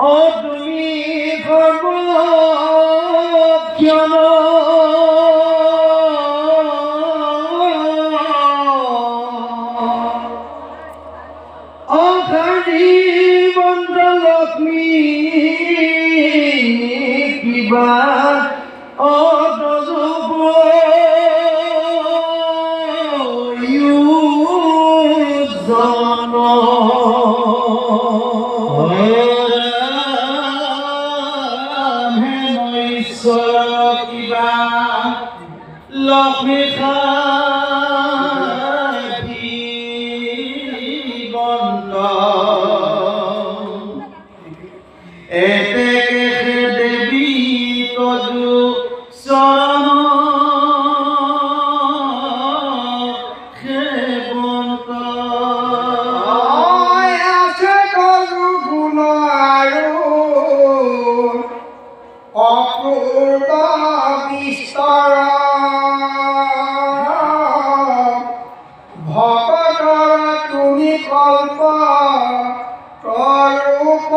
ও তুমি সর্বক্ষণ অঘানী বন্ধ লক্ষ্মী কিবা অদজব জন কিবা লক্ষ্মী বন্ধ এতেকে দেবী তজু চরণ সেবন্ত আছে তজু গুণ আৰু অপূৰ্ব বিস্তৰ ভকতৰ তুমি কল্প তৰূপ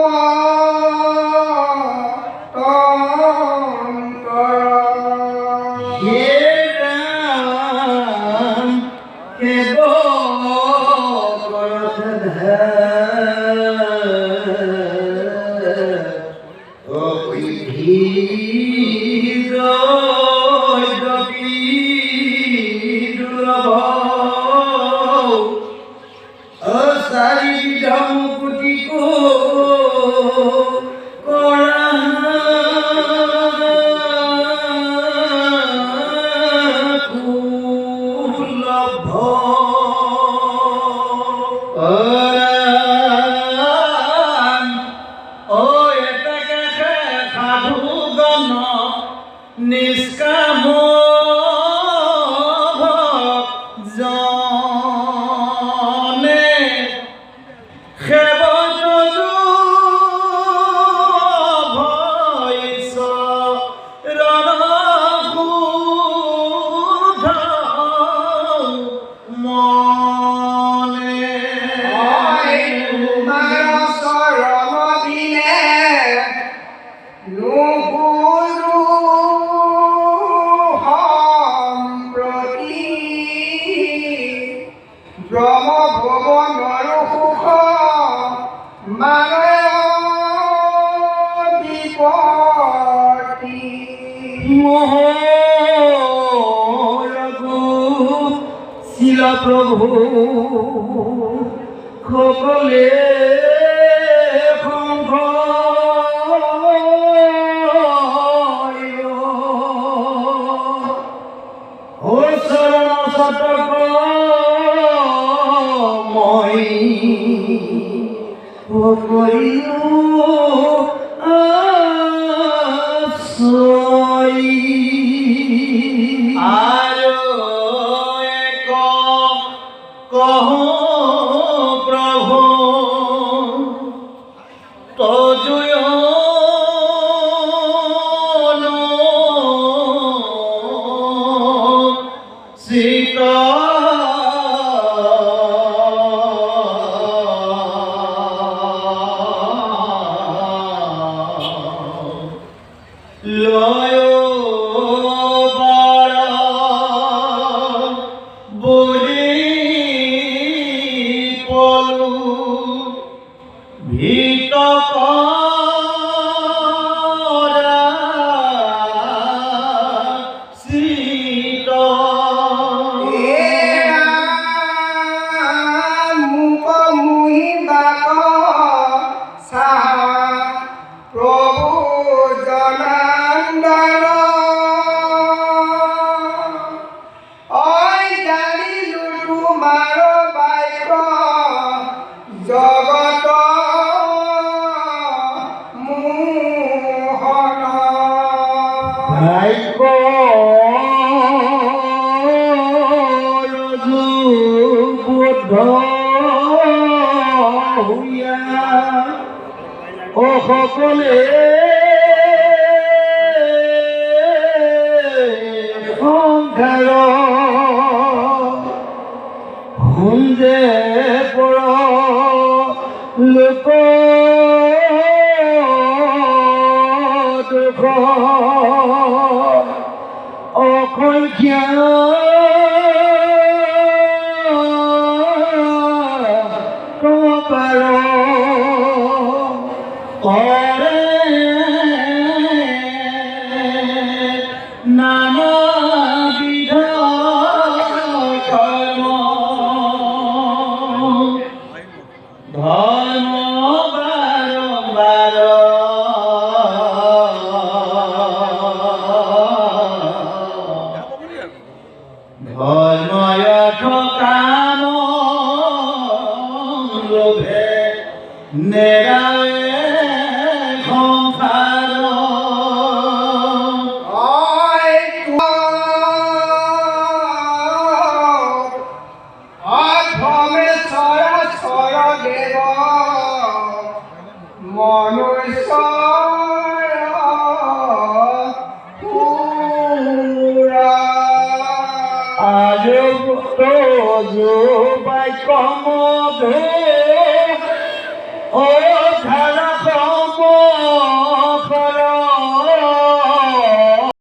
নিষ্কাম জনে সেবতজু ভৈস ৰণসুধ মনে তোমাৰ চৰণ দিলে ব্ৰহ্ম ভুৱনৰ সুখ মানে বিপত্তি মোহৰগু শিল প্ৰভু সকলে শংখ চৰণ শতক মই কৰিলোঁ আশ্ৰয় আৰু এক কহোঁ প্ৰভু তজুয় সীতা লয় বাৰা বুলি পলু ভিতক শীত মুখ মুহি বাক চাহা প্ৰভু জনান্দন ঐ জানিলো তোমাৰ বাক্য জগত মোহন বাক্য বুদ্ধ হইয়া ও সকলে সংসাৰ হুঞ্জে পড় লোক অসংখ্য কপাৰ কৰে নানাবিধ কৰ্ম ধৰ্ম বাৰম্বাৰ ধৰ্ময় কাম লোভে নেৰাৱে সংসাৰ বাক্য মধু ও ধাৰা